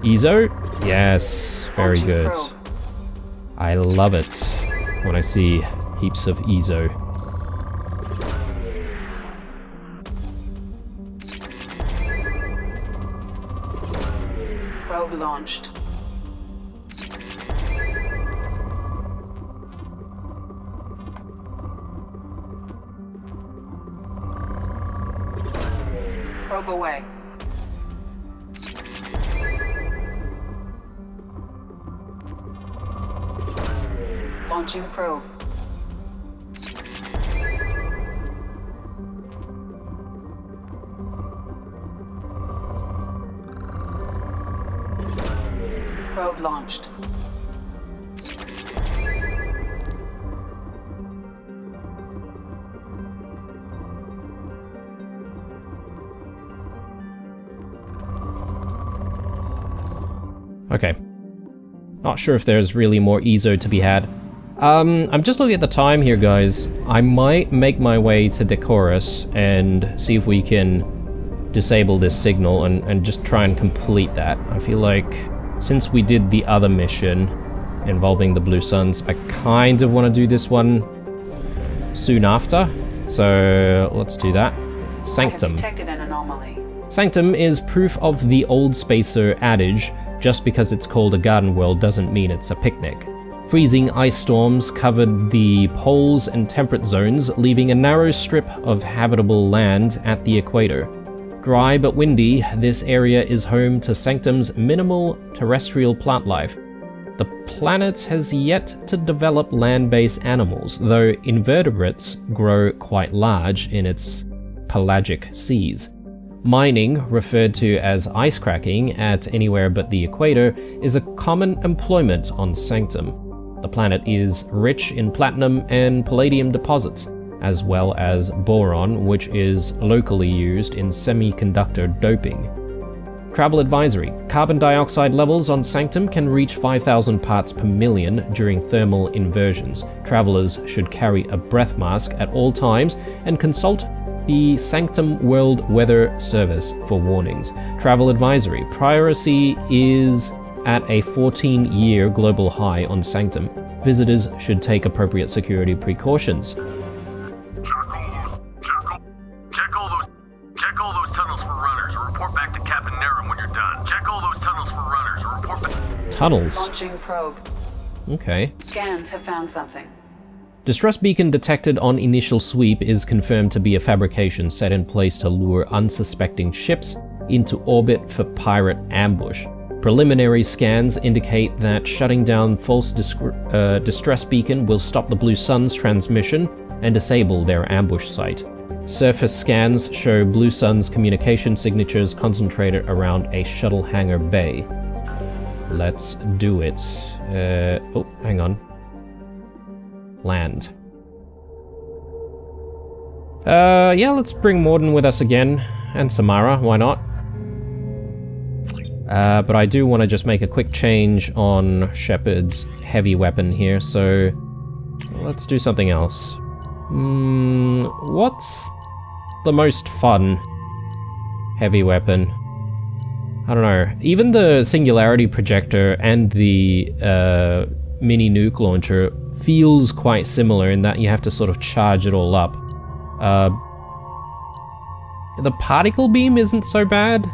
Ezo? Yes, very good. I love it when I see heaps of Ezo. Probe launched. Probe away. Launching probe. Probe launched. Okay. Not sure if there's really more Ezo to be had. I'm just looking at the time here, guys. I might make my way to Decorus and see if we can disable this signal and just try and complete that. I feel like since we did the other mission involving the Blue Suns, I kind of want to do this one soon after. So let's do that. Sanctum. I have detected an anomaly. Sanctum is proof of the old Spacer adage, just because it's called a garden world doesn't mean it's a picnic. Freezing ice storms covered the poles and temperate zones, leaving a narrow strip of habitable land at the equator. Dry but windy, this area is home to Sanctum's minimal terrestrial plant life. The planet has yet to develop land-based animals, though invertebrates grow quite large in its pelagic seas. Mining, referred to as ice cracking at anywhere but the equator, is a common employment on Sanctum. The planet is rich in platinum and palladium deposits, as well as boron, which is locally used in semiconductor doping. Travel advisory. Carbon dioxide levels on Sanctum can reach 5,000 parts per million during thermal inversions. Travelers should carry a breath mask at all times and consult the Sanctum World Weather Service for warnings. Travel advisory. Piracy is at a 14-year global high on Sanctum. Visitors should take appropriate security precautions. Check all those tunnels for runners. Report back to Captain Nerum when you're done. Check all those tunnels for runners. Report back. Tunnels? Launching probe. Okay. Scans have found something. Distress beacon detected on initial sweep is confirmed to be a fabrication set in place to lure unsuspecting ships into orbit for pirate ambush. Preliminary scans indicate that shutting down false distress beacon will stop the Blue Suns transmission and disable their ambush site. Surface scans show Blue Suns communication signatures concentrated around a shuttle hangar bay. Let's do it. Oh, hang on. Land. Yeah, let's bring Mordin with us again, and Samara, why not? But I do want to just make a quick change on Shepard's heavy weapon here, so let's do something else. What's the most fun heavy weapon? I don't know. Even the Singularity Projector and the mini nuke launcher feels quite similar in that you have to sort of charge it all up. The particle beam isn't so bad.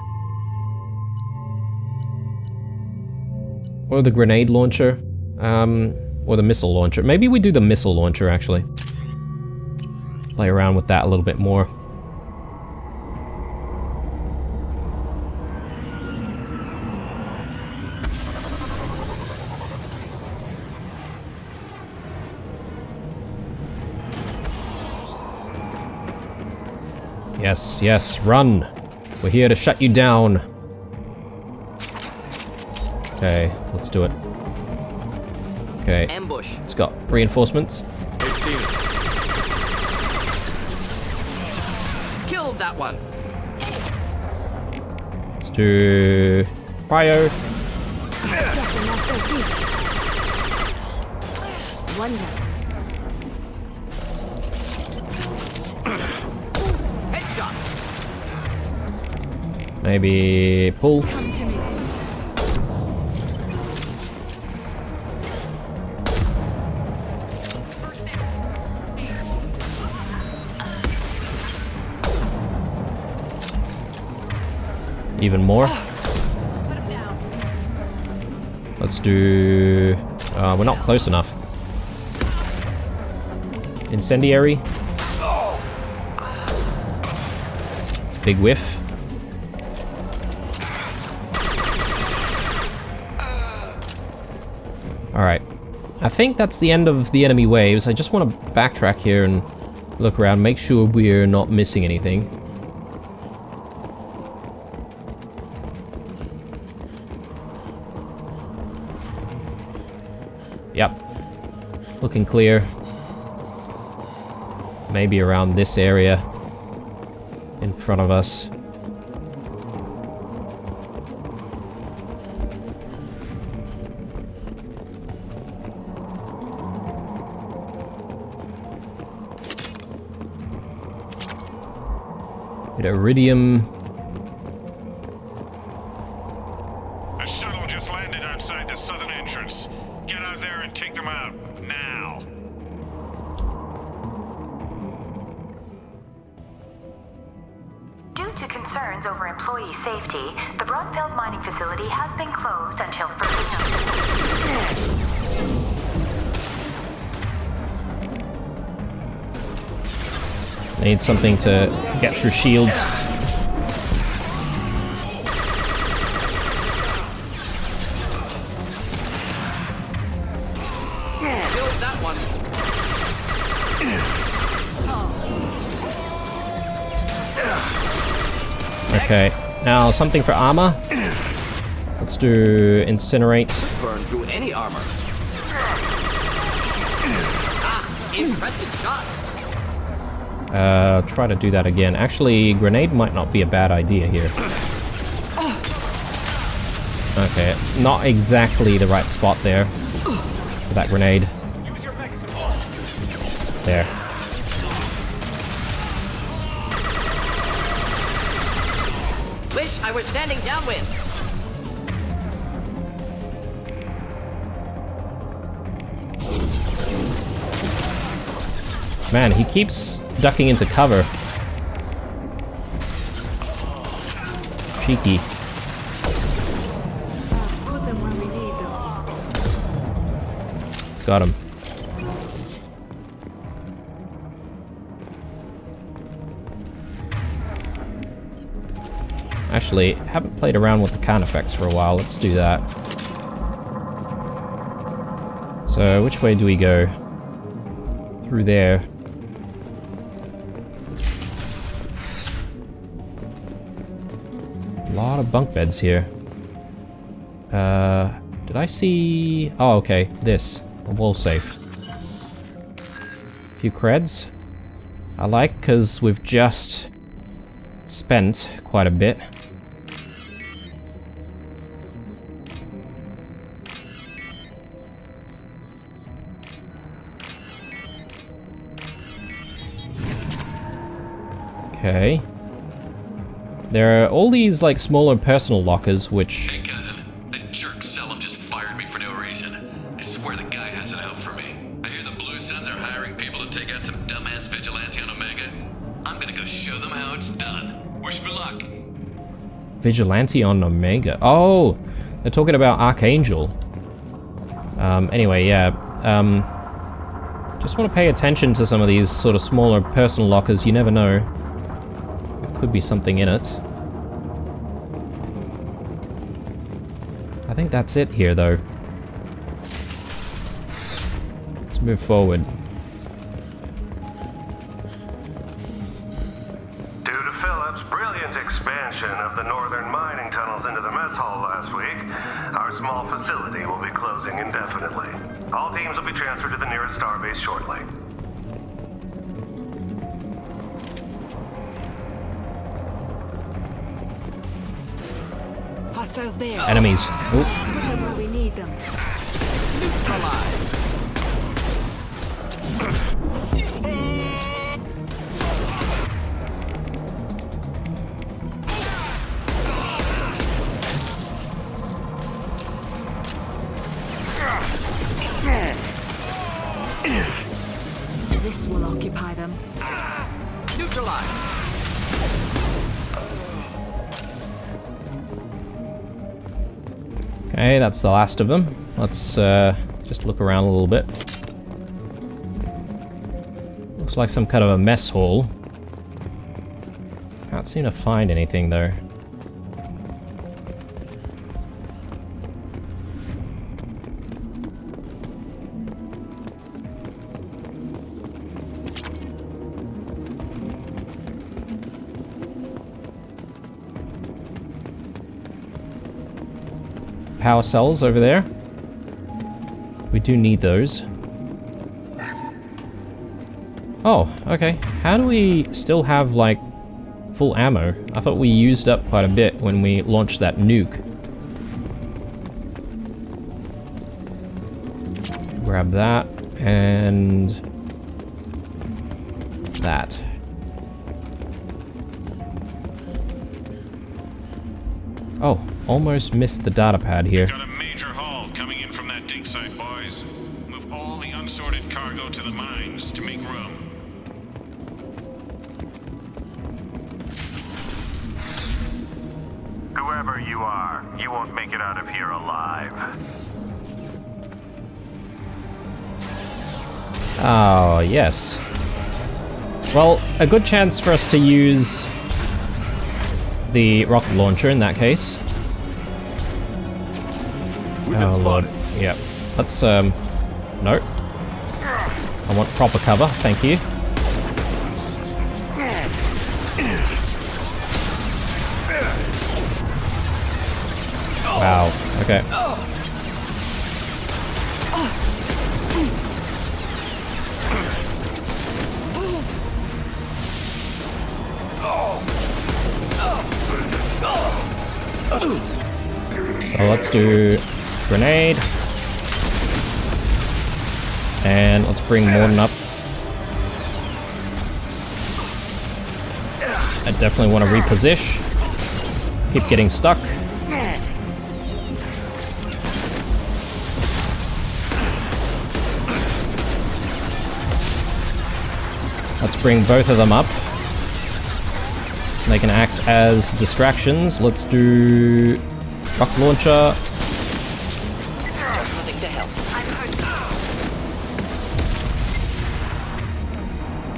Or the grenade launcher. Or the missile launcher. Maybe we do the missile launcher, actually. Play around with that a little bit more. Yes, yes, run! We're here to shut you down. Okay, let's do it. Okay. Ambush. It's got reinforcements. Killed that one. Let's do cryo. One down. Headshot. Maybe pull. Come to me. Even more. Let's do... we're not close enough. Incendiary. Big whiff. Alright. I think that's the end of the enemy waves. I just want to backtrack here and look around, make sure we're not missing anything. Yep. Looking clear. Maybe around this area in front of us. Bit of iridium. A shuttle just landed outside the southern entrance. Get out there and take them out, now. Due to concerns over employee safety, the Brunfeld mining facility has been closed until further notice. Need something to get through shields. Okay, now something for armor. Let's do incinerate. Burn through any armor. Ah, impressive shot. Try to do that again. Actually, grenade might not be a bad idea here. Okay, not exactly the right spot there for that grenade. There. Wish I were standing downwind. Man, he keeps ducking into cover. Cheeky. Put them where we need them. Got him. Actually, haven't played around with the count effects for a while. Let's do that. So, which way do we go? Through there. A lot of bunk beds here. Did I see... Oh, okay. This. A wall safe. A few creds. I like, because we've just spent quite a bit. Okay. There are all these, like, smaller personal lockers, which... Hey, cousin. That jerk Selim just fired me for no reason. I swear the guy has it out for me. I hear the Blue Suns are hiring people to take out some dumbass vigilante on Omega. I'm gonna go show them how it's done. Wish me luck. Vigilante on Omega. Oh! They're talking about Archangel. Anyway, yeah. Just want to pay attention to some of these sort of smaller personal lockers. You never know. Could be something in it. I think that's it here, though. Let's move forward. Due to Phillips' brilliant expansion of the northern mining tunnels into the mess hall last week, our small facility will be closing indefinitely. All teams will be transferred to the nearest starbase shortly. Hostiles there. Enemies. Ooh. Put them where we need them. This will occupy them. Neutralized. Okay, that's the last of them. Let's just look around a little bit. Looks like some kind of a mess hall. Can't seem to find anything though. Power cells over there. We do need those. Oh, okay. How do we still have, like, full ammo? I thought we used up quite a bit when we launched that nuke. Grab that, and that. Oh, almost missed the data pad here. Got a major haul coming in from that dig site, boys. Move all the unsorted cargo to the mines to make room. Whoever you are, you won't make it out of here alive. Oh, yes. Well, a good chance for us to use the rocket launcher in that case. Oh lord. Yep. Let's no. I want proper cover, thank you. Wow, okay. So let's do grenade. And let's bring Mordin up. I definitely want to reposition. Keep getting stuck. Let's bring both of them up. They can act as distractions. Let's do rocket launcher.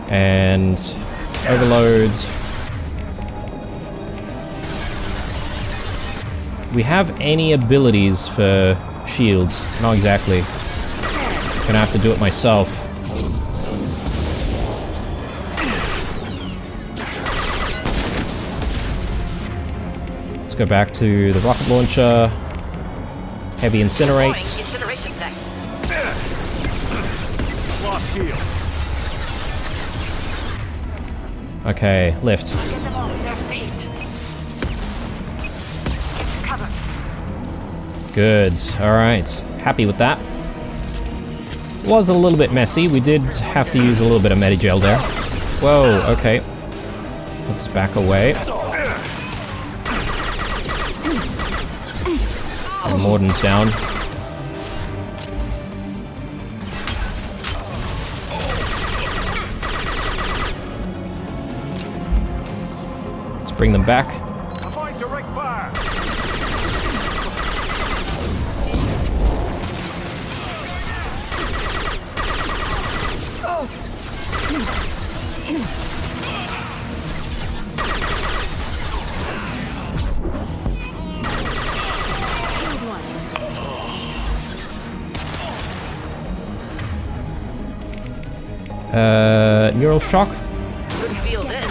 And overloads. We have any abilities for shields? Not exactly. Gonna have to do it myself. Let's go back to the rocket launcher. Heavy incinerate. Lost shield. Okay, lift. Good. Alright. Happy with that. Was a little bit messy. We did have to use a little bit of Medigel there. Whoa, okay. Let's back away. And Mordin's down. Let's bring them back. Avoid direct fire. Neural shock. Couldn't feel this.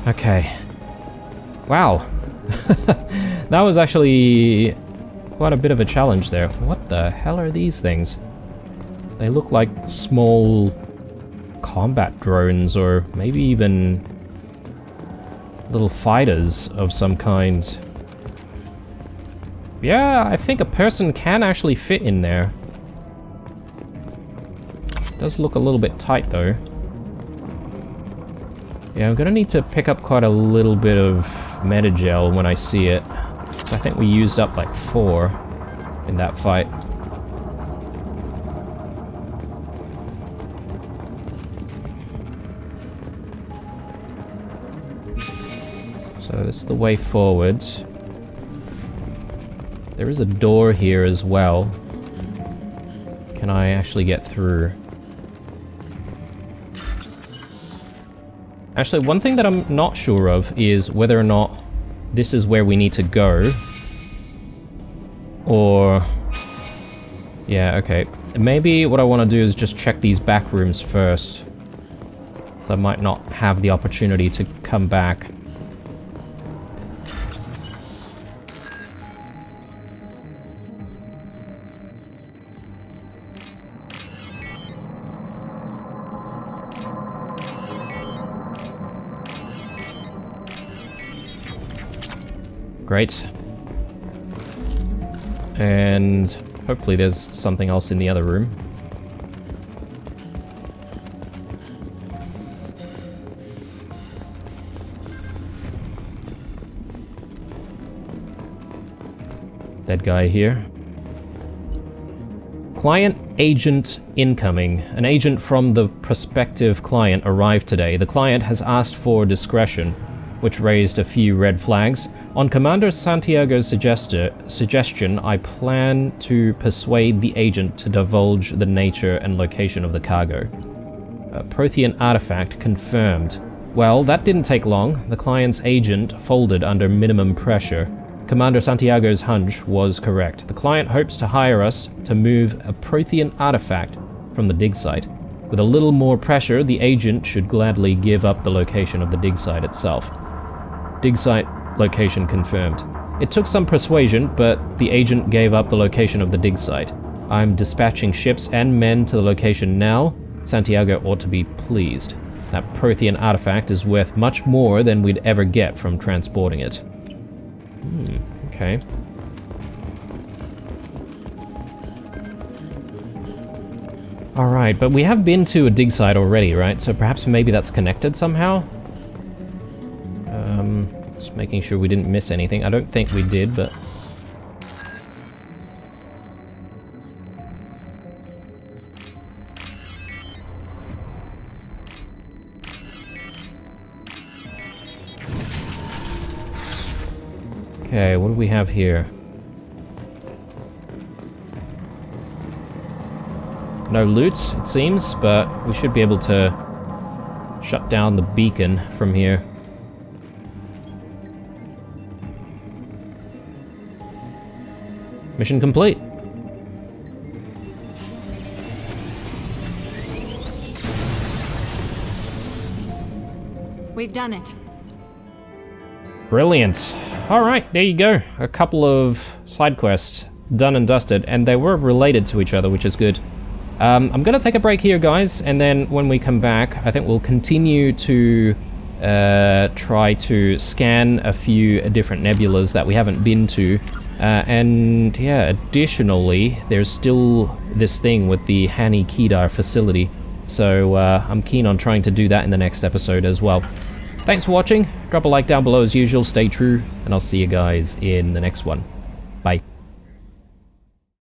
Okay. Wow. That was actually quite a bit of a challenge there. What the hell are these things? They look like small combat drones, or maybe even little fighters of some kind. Yeah, I think a person can actually fit in there. Does look a little bit tight though. Yeah, I'm gonna need to pick up quite a little bit of Metagel when I see it. So I think we used up like 4 in that fight. So this is the way forward. There is a door here as well. Can I actually get through? Actually, one thing that I'm not sure of is whether or not this is where we need to go. Or... yeah, okay. Maybe what I want to do is just check these back rooms first. So I might not have the opportunity to come back. Great. And hopefully there's something else in the other room. Dead guy here. Client agent incoming. An agent from the prospective client arrived today. The client has asked for discretion, which raised a few red flags. On Commander Santiago's suggestion, I plan to persuade the agent to divulge the nature and location of the cargo. A Prothean artifact confirmed. Well, that didn't take long. The client's agent folded under minimum pressure. Commander Santiago's hunch was correct. The client hopes to hire us to move a Prothean artifact from the dig site. With a little more pressure, the agent should gladly give up the location of the dig site itself. Dig site location confirmed. It took some persuasion, but the agent gave up the location of the dig site. I'm dispatching ships and men to the location now. Santiago ought to be pleased. That Prothean artifact is worth much more than we'd ever get from transporting it. Okay. Alright, but we have been to a dig site already, right? So perhaps maybe that's connected somehow? Just making sure we didn't miss anything. I don't think we did, but... okay, what do we have here? No loot, it seems, but we should be able to shut down the beacon from here. Mission complete. We've done it. Brilliant. Alright, there you go. A couple of side quests done and dusted, and they were related to each other, which is good. I'm gonna take a break here, guys, and then when we come back, I think we'll continue to try to scan a few different nebulas that we haven't been to. And yeah, additionally, there's still this thing with the Hani Kedar facility, so I'm keen on trying to do that in the next episode as well. Thanks for watching, drop a like down below as usual, stay true, and I'll see you guys in the next one.